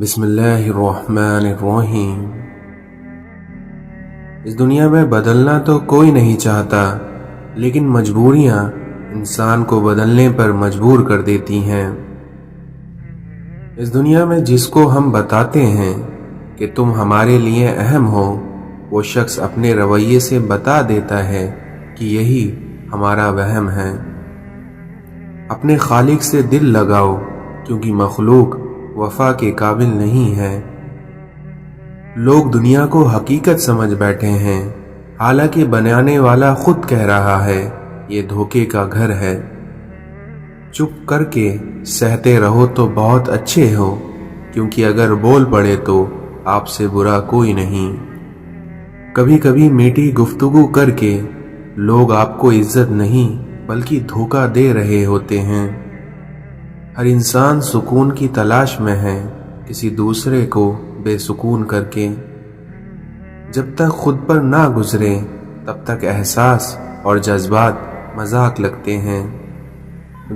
بسم اللہ الرحمن الرحیم۔ اس دنیا میں بدلنا تو کوئی نہیں چاہتا، لیکن مجبوریاں انسان کو بدلنے پر مجبور کر دیتی ہیں۔ اس دنیا میں جس کو ہم بتاتے ہیں کہ تم ہمارے لیے اہم ہو، وہ شخص اپنے رویے سے بتا دیتا ہے کہ یہی ہمارا وہم ہے۔ اپنے خالق سے دل لگاؤ، کیونکہ مخلوق وفا کے قابل نہیں ہے۔ لوگ دنیا کو حقیقت سمجھ بیٹھے ہیں، حالانکہ بنانے والا خود کہہ رہا ہے یہ دھوکے کا گھر ہے۔ چپ کر کے سہتے رہو تو بہت اچھے ہو، کیونکہ اگر بول پڑے تو آپ سے برا کوئی نہیں۔ کبھی کبھی میٹھی گفتگو کر کے لوگ آپ کو عزت نہیں بلکہ دھوکہ دے رہے ہوتے ہیں۔ ہر انسان سکون کی تلاش میں ہے، کسی دوسرے کو بے سکون کر کے۔ جب تک خود پر نہ گزرے تب تک احساس اور جذبات مذاق لگتے ہیں۔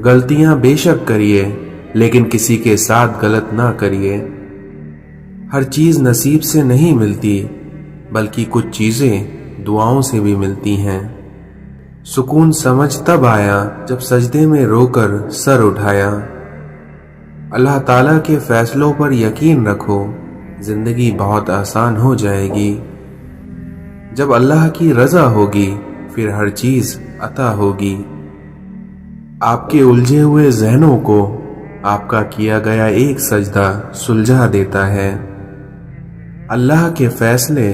غلطیاں بے شک کریے، لیکن کسی کے ساتھ غلط نہ کریے۔ ہر چیز نصیب سے نہیں ملتی، بلکہ کچھ چیزیں دعاؤں سے بھی ملتی ہیں۔ سکون سمجھ تب آیا جب سجدے میں رو کر سر اٹھایا۔ اللہ تعالیٰ کے فیصلوں پر یقین رکھو، زندگی بہت آسان ہو جائے گی۔ جب اللہ کی رضا ہوگی پھر ہر چیز عطا ہوگی۔ آپ کے الجھے ہوئے ذہنوں کو آپ کا کیا گیا ایک سجدہ سلجھا دیتا ہے۔ اللہ کے فیصلے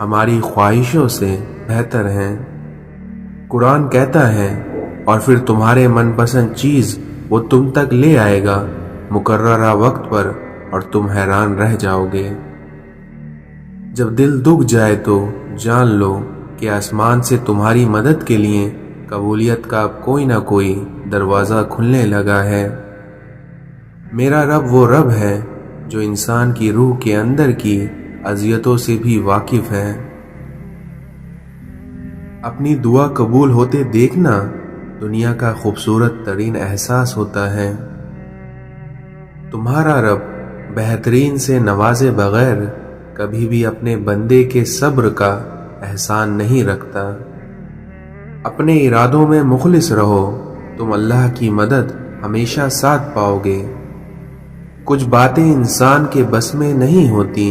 ہماری خواہشوں سے بہتر ہیں۔ قرآن کہتا ہے، اور پھر تمہارے من پسند چیز وہ تم تک لے آئے گا مقررہ وقت پر، اور تم حیران رہ جاؤ گے۔ جب دل دکھ جائے تو جان لو کہ آسمان سے تمہاری مدد کے لیے قبولیت کا کوئی نہ کوئی دروازہ کھلنے لگا ہے۔ میرا رب وہ رب ہے جو انسان کی روح کے اندر کی اذیتوں سے بھی واقف ہے۔ اپنی دعا قبول ہوتے دیکھنا دنیا کا خوبصورت ترین احساس ہوتا ہے۔ تمہارا رب بہترین سے نوازے بغیر کبھی بھی اپنے بندے کے صبر کا احسان نہیں رکھتا۔ اپنے ارادوں میں مخلص رہو، تم اللہ کی مدد ہمیشہ ساتھ پاؤ گے۔ کچھ باتیں انسان کے بس میں نہیں ہوتی،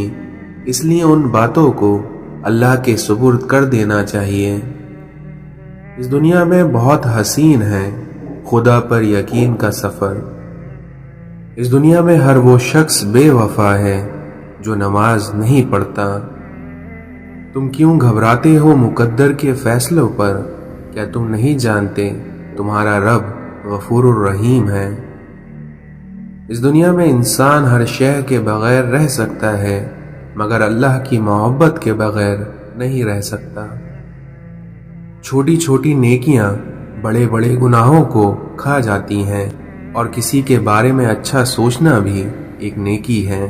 اس لیے ان باتوں کو اللہ کے سپرد کر دینا چاہیے۔ اس دنیا میں بہت حسین ہے خدا پر یقین کا سفر۔ اس دنیا میں ہر وہ شخص بے وفا ہے جو نماز نہیں پڑھتا۔ تم کیوں گھبراتے ہو مقدر کے فیصلوں پر؟ کیا تم نہیں جانتے تمہارا رب غفور الرحیم ہے؟ اس دنیا میں انسان ہر شے کے بغیر رہ سکتا ہے، مگر اللہ کی محبت کے بغیر نہیں رہ سکتا۔ چھوٹی چھوٹی نیکیاں بڑے بڑے گناہوں کو کھا جاتی ہیں، اور کسی کے بارے میں اچھا سوچنا بھی ایک نیکی ہے۔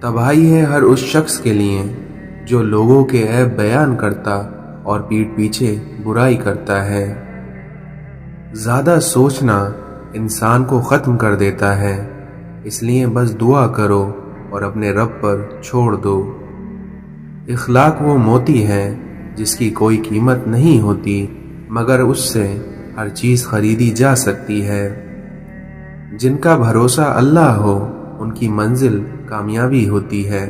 تباہی ہے ہر اس شخص کے لیے جو لوگوں کے عیب بیان کرتا اور پیٹھ پیچھے برائی کرتا ہے۔ زیادہ سوچنا انسان کو ختم کر دیتا ہے، اس لیے بس دعا کرو اور اپنے رب پر چھوڑ دو۔ اخلاق وہ موتی ہے جس کی کوئی قیمت نہیں ہوتی، مگر اس سے ہر چیز خریدی جا سکتی ہے۔ جن کا بھروسہ اللہ ہو ان کی منزل کامیابی ہوتی ہے۔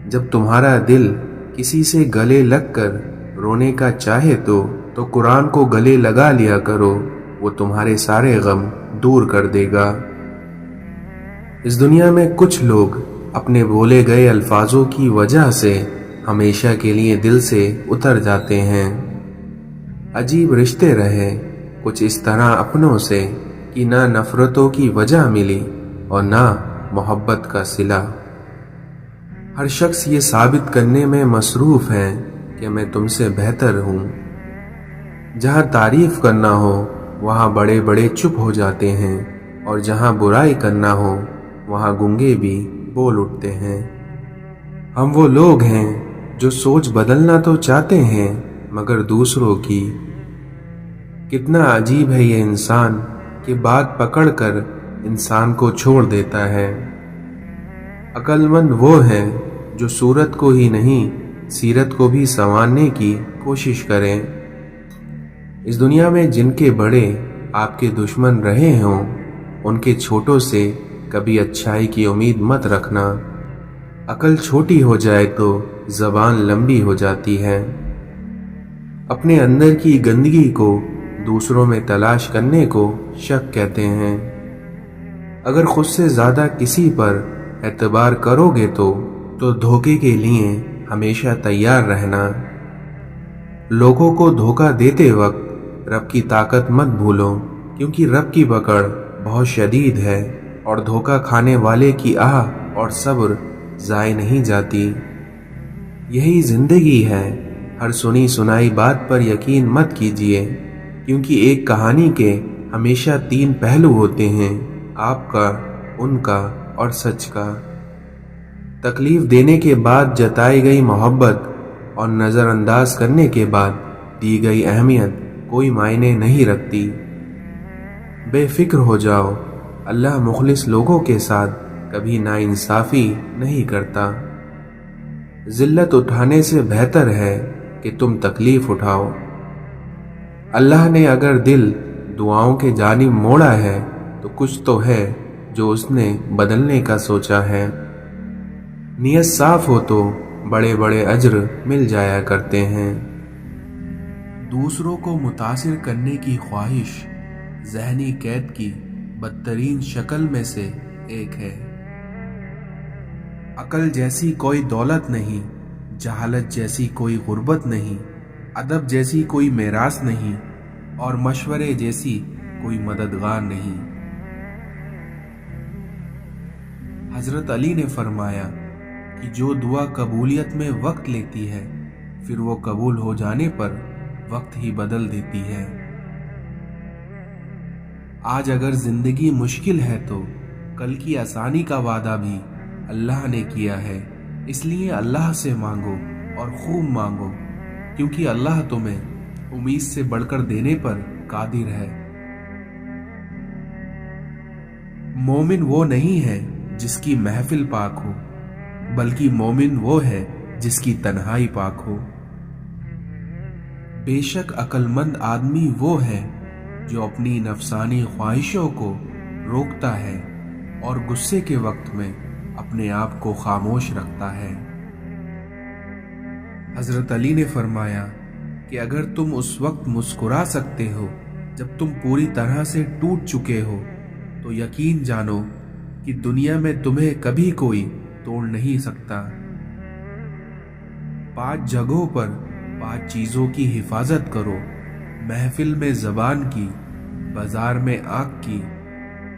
جب تمہارا دل کسی سے گلے لگ کر رونے کا چاہے تو قرآن کو گلے لگا لیا کرو، وہ تمہارے سارے غم دور کر دے گا۔ اس دنیا میں کچھ لوگ اپنے بولے گئے الفاظوں کی وجہ سے ہمیشہ کے لیے دل سے اتر جاتے ہیں۔ عجیب رشتے رہے کچھ اس طرح اپنوں سے کہ نہ نفرتوں کی وجہ ملی اور نہ محبت کا صلہ۔ ہر شخص یہ ثابت کرنے میں مصروف ہے کہ میں تم سے بہتر ہوں۔ جہاں تعریف کرنا ہو وہاں بڑے بڑے چپ ہو جاتے ہیں، اور جہاں برائی کرنا ہو وہاں گنگے بھی بول اٹھتے ہیں۔ ہم وہ لوگ ہیں جو سوچ بدلنا تو چاہتے ہیں مگر دوسروں کی۔ کتنا عجیب ہے یہ انسان کہ بات پکڑ کر انسان کو چھوڑ دیتا ہے۔ عقل مند وہ ہے جو صورت کو ہی نہیں سیرت کو بھی سنوارنے کی کوشش کریں۔ اس دنیا میں جن کے بڑے آپ کے دشمن رہے ہوں ان کے چھوٹوں سے کبھی اچھائی کی امید مت رکھنا۔ عقل چھوٹی ہو جائے تو زبان لمبی ہو جاتی ہے۔ اپنے اندر کی گندگی کو دوسروں میں تلاش کرنے کو شک کہتے ہیں۔ اگر خود سے زیادہ کسی پر اعتبار کرو گے تو دھوکے کے لیے ہمیشہ تیار رہنا۔ لوگوں کو دھوکہ دیتے وقت رب کی طاقت مت بھولو، کیونکہ رب کی پکڑ بہت شدید ہے اور دھوکہ کھانے والے کی آہ اور صبر ضائع نہیں جاتی۔ یہی زندگی ہے، ہر سنی سنائی بات پر یقین مت کیجیے، کیونکہ ایک کہانی کے ہمیشہ 3 پہلو ہوتے ہیں، آپ کا، ان کا اور سچ کا۔ تکلیف دینے کے بعد جتائی گئی محبت اور نظر انداز کرنے کے بعد دی گئی اہمیت کوئی معنی نہیں رکھتی۔ بے فکر ہو جاؤ، اللہ مخلص لوگوں کے ساتھ کبھی ناانصافی نہیں کرتا۔ ذلت اٹھانے سے بہتر ہے کہ تم تکلیف اٹھاؤ۔ اللہ نے اگر دل دعاؤں کے جانب موڑا ہے تو کچھ تو ہے جو اس نے بدلنے کا سوچا ہے۔ نیت صاف ہو تو بڑے بڑے اجر مل جایا کرتے ہیں۔ دوسروں کو متاثر کرنے کی خواہش ذہنی قید کی بدترین شکل میں سے ایک ہے۔ عقل جیسی کوئی دولت نہیں، جہالت جیسی کوئی غربت نہیں، ادب جیسی کوئی میراث نہیں اور مشورے جیسی کوئی مددگار نہیں۔ حضرت علی نے فرمایا کہ جو دعا قبولیت میں وقت لیتی ہے پھر وہ قبول ہو جانے پر وقت ہی بدل دیتی ہے۔ آج اگر زندگی مشکل ہے تو کل کی آسانی کا وعدہ بھی اللہ نے کیا ہے، اس لیے اللہ سے مانگو اور خوب مانگو، کیونکہ اللہ تمہیں امید سے بڑھ کر دینے پر قادر ہے۔ مومن وہ نہیں ہے جس کی محفل پاک ہو، بلکہ مومن وہ ہے جس کی تنہائی پاک ہو۔ بے شک عقل مند آدمی وہ ہے جو اپنی نفسانی خواہشوں کو روکتا ہے اور غصے کے وقت میں اپنے آپ کو خاموش رکھتا ہے۔ حضرت علی نے فرمایا کہ اگر تم اس وقت مسکرا سکتے ہو جب تم پوری طرح سے ٹوٹ چکے ہو تو یقین جانو کہ دنیا میں تمہیں کبھی کوئی توڑ نہیں سکتا۔ 5 جگہوں پر 5 چیزوں کی حفاظت کرو، محفل میں زبان کی، بازار میں آنکھ کی،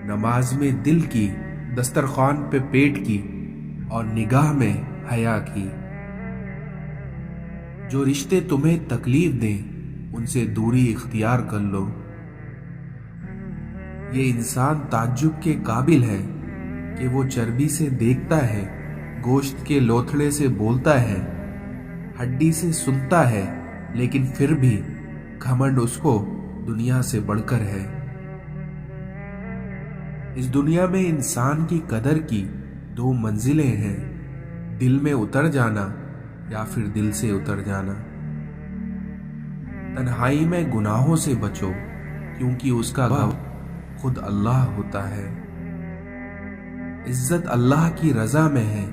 نماز میں دل کی، دسترخوان پہ پیٹ کی اور نگاہ میں حیا کی۔ جو رشتے تمہیں تکلیف دیں ان سے دوری اختیار کر لو۔ یہ انسان تعجب کے قابل ہے کہ وہ چربی سے دیکھتا ہے، گوشت کے لوتھڑے سے بولتا ہے، ہڈی سے سنتا ہے، لیکن پھر بھی گھمنڈ اس کو دنیا سے بڑھ کر ہے۔ اس دنیا میں انسان کی قدر کی 2 منزلیں ہیں، دل میں اتر جانا یا پھر دل سے اتر جانا۔ تنہائی میں گناہوں سے بچو، کیونکہ اس کا گواہ خود اللہ ہوتا ہے۔ عزت اللہ کی رضا میں ہے،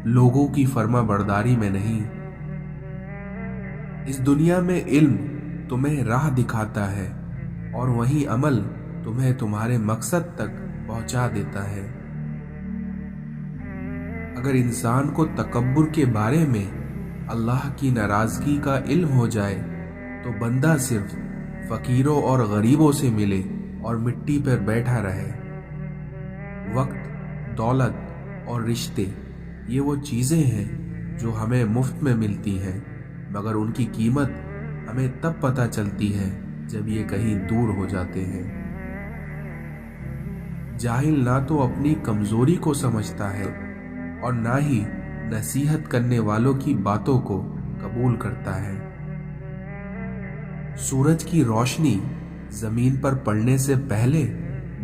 لوگوں کی فرما برداری میں نہیں۔ اس دنیا میں علم تمہیں راہ دکھاتا ہے اور وہی عمل تمہیں تمہارے مقصد تک پہنچا دیتا ہے۔ اگر انسان کو تکبر کے بارے میں اللہ کی ناراضگی کا علم ہو جائے تو بندہ صرف فقیروں اور غریبوں سے ملے اور مٹی پر بیٹھا رہے۔ وقت، دولت اور رشتے یہ وہ چیزیں ہیں جو ہمیں مفت میں ملتی ہیں، مگر ان کی قیمت ہمیں تب پتہ چلتی ہے جب یہ کہیں دور ہو جاتے ہیں۔ جاہل نہ تو اپنی کمزوری کو سمجھتا ہے اور نہ ہی نصیحت کرنے والوں کی باتوں کو قبول کرتا ہے۔ سورج کی روشنی زمین پر پڑنے سے پہلے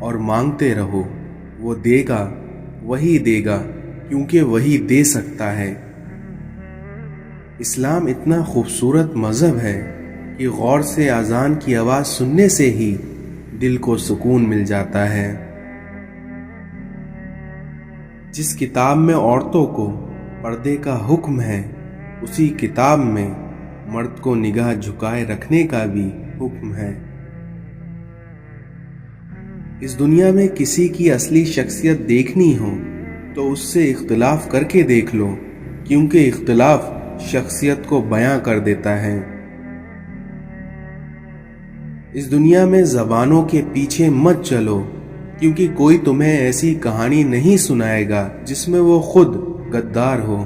اور مانگتے رہو، وہ دے گا، وہی دے گا، کیونکہ وہی دے سکتا ہے۔ اسلام اتنا خوبصورت مذہب ہے کہ غور سے اذان کی آواز سننے سے ہی دل کو سکون مل جاتا ہے۔ جس کتاب میں عورتوں کو پردے کا حکم ہے، اسی کتاب میں مرد کو نگاہ جھکائے رکھنے کا بھی حکم ہے۔ اس دنیا میں کسی کی اصلی شخصیت دیکھنی ہو تو اس سے اختلاف کر کے دیکھ لو، کیونکہ اختلاف شخصیت کو بیاں کر دیتا ہے۔ اس دنیا میں زبانوں کے پیچھے مت چلو، کیونکہ کوئی تمہیں ایسی کہانی نہیں سنائے گا جس میں وہ خود غدار ہو۔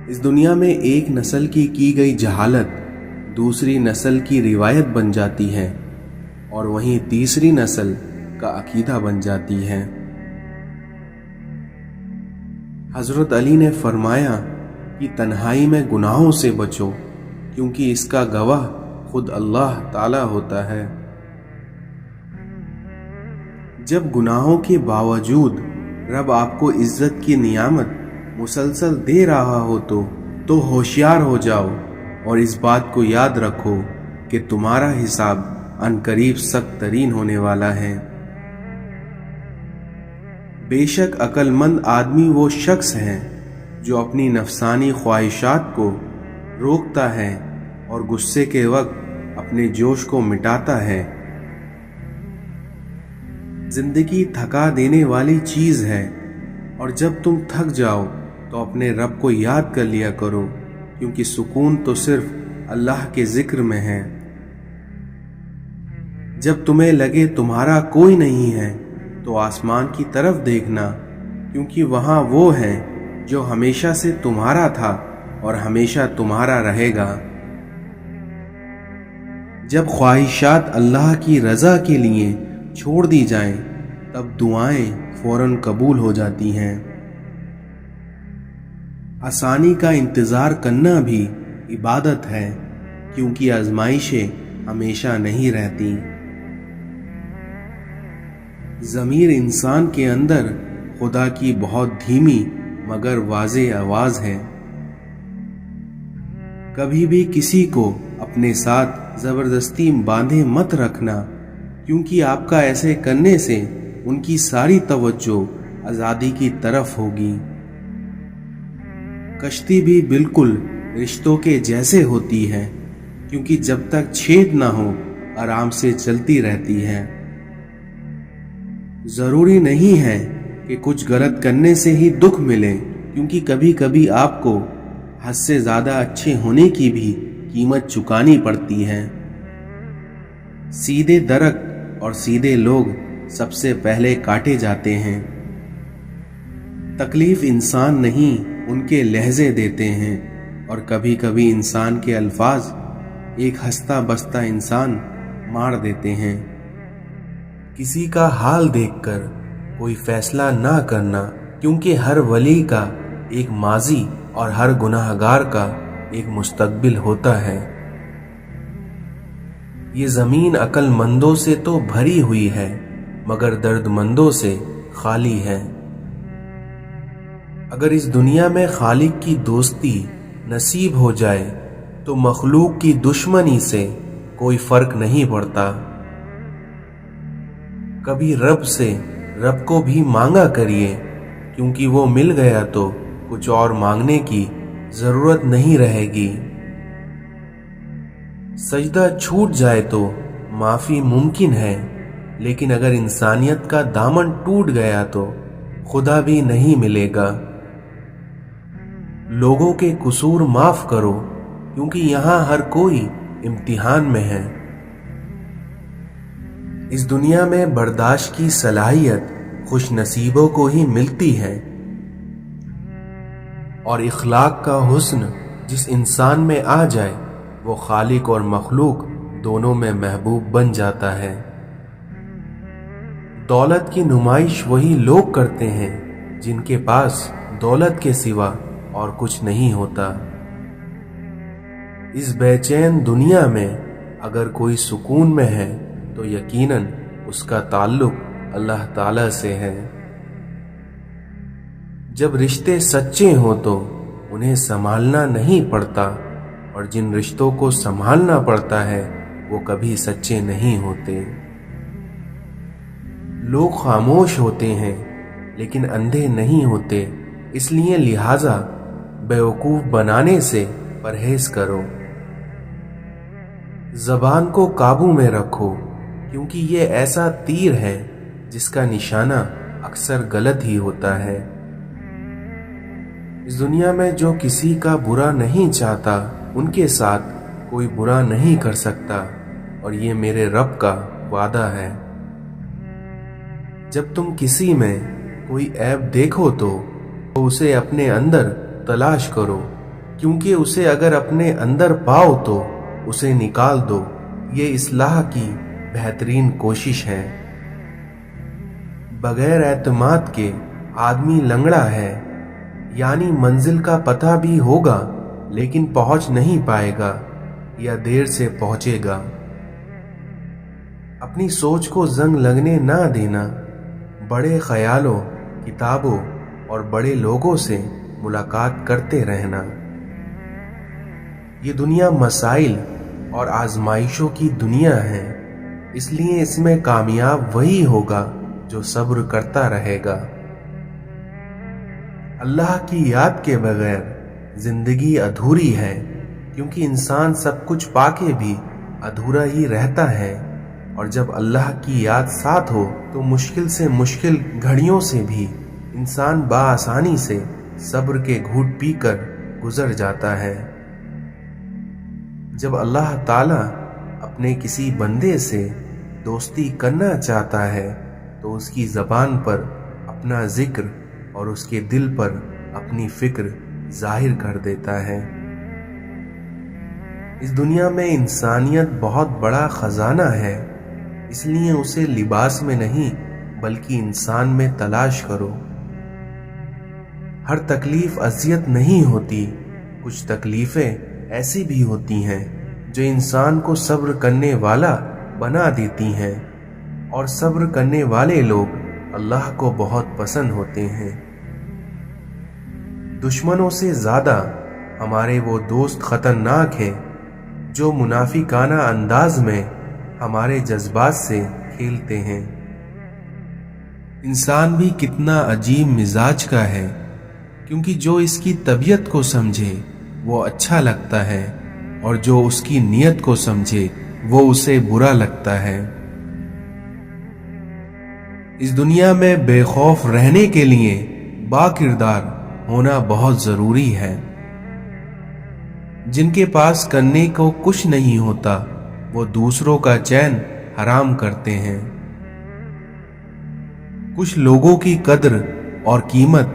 اس دنیا میں ایک نسل کی گئی جہالت دوسری نسل کی روایت بن جاتی ہے، اور وہیں تیسری نسل کا عقیدہ بن جاتی ہے۔ حضرت علی نے فرمایا کہ تنہائی میں گناہوں سے بچو، کیونکہ اس کا گواہ خود اللہ تعالی ہوتا ہے۔ جب گناہوں کے باوجود رب آپ کو عزت کی نعمت مسلسل دے رہا ہو تو ہوشیار ہو جاؤ، اور اس بات کو یاد رکھو کہ تمہارا حساب عنقریب سخت ترین ہونے والا ہے۔ بے شک عقل مند آدمی وہ شخص ہے جو اپنی نفسانی خواہشات کو روکتا ہے اور غصے کے وقت اپنے جوش کو مٹاتا ہے۔ زندگی تھکا دینے والی چیز ہے، اور جب تم تھک جاؤ تو اپنے رب کو یاد کر لیا کرو، کیونکہ سکون تو صرف اللہ کے ذکر میں ہے۔ جب تمہیں لگے تمہارا کوئی نہیں ہے تو آسمان کی طرف دیکھنا، کیونکہ وہاں وہ ہے جو ہمیشہ سے تمہارا تھا اور ہمیشہ تمہارا رہے گا۔ جب خواہشات اللہ کی رضا کے لیے چھوڑ دی جائیں تب دعائیں فوراً قبول ہو جاتی ہیں۔ آسانی کا انتظار کرنا بھی عبادت ہے، کیونکہ آزمائشیں ہمیشہ نہیں رہتی۔ ضمیر انسان کے اندر خدا کی بہت دھیمی مگر واضح آواز ہے۔ کبھی بھی کسی کو اپنے ساتھ زبردستی باندھے مت رکھنا، کیونکہ آپ کا ایسے کرنے سے ان کی ساری توجہ آزادی کی طرف ہوگی۔ کشتی بھی بالکل رشتوں کے جیسے ہوتی ہے، کیونکہ جب تک چھید نہ ہو آرام سے چلتی رہتی ہے۔ ضروری نہیں ہے کہ کچھ غلط کرنے سے ہی دکھ ملے، کیونکہ کبھی کبھی آپ کو حد سے زیادہ اچھے ہونے کی بھی قیمت چکانی پڑتی ہے۔ سیدھے درخت اور سیدھے لوگ سب سے پہلے کاٹے جاتے ہیں۔ تکلیف انسان نہیں ان کے لہجے دیتے ہیں، اور کبھی کبھی انسان کے الفاظ ایک ہنستا بستا انسان مار دیتے ہیں۔ کسی کا حال دیکھ کر کوئی فیصلہ نہ کرنا، کیونکہ ہر ولی کا ایک ماضی اور ہر گناہ گار کا ایک مستقبل ہوتا ہے۔ یہ زمین عقل مندوں سے تو بھری ہوئی ہے، مگر درد مندوں سے خالی ہے۔ اگر اس دنیا میں خالق کی دوستی نصیب ہو جائے تو مخلوق کی دشمنی سے کوئی فرق نہیں پڑتا۔ کبھی رب سے رب کو بھی مانگا کریے، کیونکہ وہ مل گیا تو کچھ اور مانگنے کی ضرورت نہیں رہے گی۔ سجدہ چھوٹ جائے تو معافی ممکن ہے، لیکن اگر انسانیت کا دامن ٹوٹ گیا تو خدا بھی نہیں ملے گا۔ لوگوں کے قصور معاف کرو، کیونکہ یہاں ہر کوئی امتحان میں ہے۔ اس دنیا میں برداشت کی صلاحیت خوش نصیبوں کو ہی ملتی ہے، اور اخلاق کا حسن جس انسان میں آ جائے وہ خالق اور مخلوق دونوں میں محبوب بن جاتا ہے۔ دولت کی نمائش وہی لوگ کرتے ہیں جن کے پاس دولت کے سوا اور کچھ نہیں ہوتا۔ اس بے چین دنیا میں اگر کوئی سکون میں ہے تو یقیناً اس کا تعلق اللہ تعالی سے ہے۔ جب رشتے سچے ہوں تو انہیں سنبھالنا نہیں پڑتا، اور جن رشتوں کو سنبھالنا پڑتا ہے وہ کبھی سچے نہیں ہوتے۔ لوگ خاموش ہوتے ہیں لیکن اندھے نہیں ہوتے، اس لیے لہٰذا بیوقوف بنانے سے پرہیز کرو۔ زبان کو قابو میں رکھو، کیونکہ یہ ایسا تیر ہے جس کا نشانہ اکثر غلط ہی ہوتا ہے۔ اس دنیا میں جو کسی کا برا نہیں چاہتا ان کے ساتھ کوئی برا نہیں کر سکتا، اور یہ میرے رب کا وعدہ ہے۔ جب تم کسی میں کوئی عیب دیکھو تو اسے اپنے اندر تلاش کرو، کیونکہ اسے اگر اپنے اندر پاؤ تو اسے نکال دو، یہ اصلاح کی بہترین کوشش ہے۔ بغیر اعتماد کے آدمی لنگڑا ہے، یعنی منزل کا پتہ بھی ہوگا لیکن پہنچ نہیں پائے گا یا دیر سے پہنچے گا۔ اپنی سوچ کو زنگ لگنے نہ دینا، بڑے خیالوں، کتابوں اور بڑے لوگوں سے ملاقات کرتے رہنا۔ یہ دنیا مسائل اور آزمائشوں کی دنیا ہے، اس لیے اس میں کامیاب وہی ہوگا جو صبر کرتا رہے گا۔ اللہ کی یاد کے بغیر زندگی ادھوری ہے، کیونکہ انسان سب کچھ پا کے بھی ادھورا ہی رہتا ہے، اور جب اللہ کی یاد ساتھ ہو تو مشکل سے مشکل گھڑیوں سے بھی انسان بآسانی سے صبر کے گھوٹ پی کر گزر جاتا ہے۔ جب اللہ تعالیٰ اپنے کسی بندے سے دوستی کرنا چاہتا ہے تو اس کی زبان پر اپنا ذکر اور اس کے دل پر اپنی فکر ظاہر کر دیتا ہے۔ اس دنیا میں انسانیت بہت بڑا خزانہ ہے، اس لیے اسے لباس میں نہیں بلکہ انسان میں تلاش کرو۔ ہر تکلیف اذیت نہیں ہوتی، کچھ تکلیفیں ایسی بھی ہوتی ہیں جو انسان کو صبر کرنے والا بنا دیتی ہیں، اور صبر کرنے والے لوگ اللہ کو بہت پسند ہوتے ہیں۔ دشمنوں سے زیادہ ہمارے وہ دوست خطرناک ہیں جو منافقانہ انداز میں ہمارے جذبات سے کھیلتے ہیں۔ انسان بھی کتنا عجیب مزاج کا ہے، کیونکہ جو اس کی طبیعت کو سمجھے وہ اچھا لگتا ہے، اور جو اس کی نیت کو سمجھے وہ اسے برا لگتا ہے۔ اس دنیا میں بے خوف رہنے کے لیے با کردار ہونا بہت ضروری ہے۔ جن کے پاس کرنے کو کچھ نہیں ہوتا وہ دوسروں کا چین حرام کرتے ہیں۔ کچھ لوگوں کی قدر اور قیمت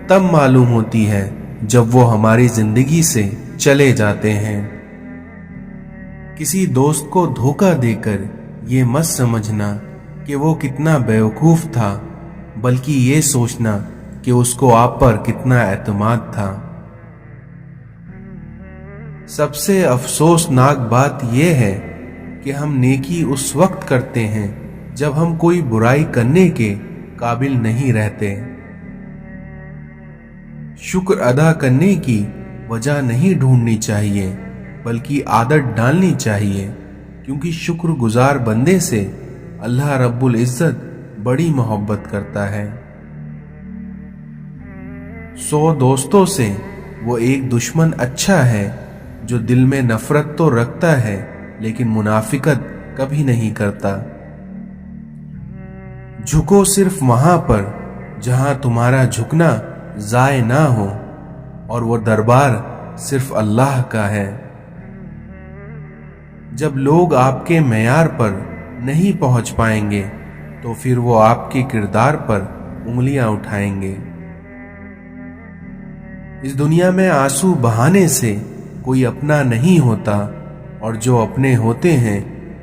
تب معلوم ہوتی ہے جب وہ ہماری زندگی سے چلے جاتے ہیں۔ کسی دوست کو دھوکہ دے کر یہ مت سمجھنا کہ وہ کتنا بیوقوف تھا، بلکہ یہ سوچنا کہ اس کو آپ پر کتنا اعتماد تھا۔ سب سے افسوسناک بات یہ ہے کہ ہم نیکی اس وقت کرتے ہیں جب ہم کوئی برائی کرنے کے قابل نہیں رہتے۔ شکر ادا کرنے کی وجہ نہیں ڈھونڈنی چاہیے بلکہ عادت ڈالنی چاہیے، کیونکہ شکر گزار بندے سے اللہ رب العزت بڑی محبت کرتا ہے۔ 100 دوستوں سے وہ ایک دشمن اچھا ہے جو دل میں نفرت تو رکھتا ہے لیکن منافقت کبھی نہیں کرتا۔ جھکو صرف وہاں پر جہاں تمہارا جھکنا ضائع نہ ہو، اور وہ دربار صرف اللہ کا ہے۔ جب لوگ آپ کے معیار پر نہیں پہنچ پائیں گے تو پھر وہ آپ کے کردار پر انگلیاں اٹھائیں گے۔ اس دنیا میں آنسو بہانے سے کوئی اپنا نہیں ہوتا، اور جو اپنے ہوتے ہیں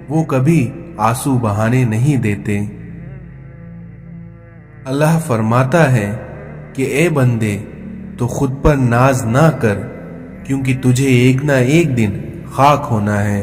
وہ کبھی آنسو بہانے نہیں دیتے۔ اللہ فرماتا ہے کہ اے بندے تو خود پر ناز نہ کر، کیونکہ تجھے ایک نہ ایک دن خاک ہونا ہے۔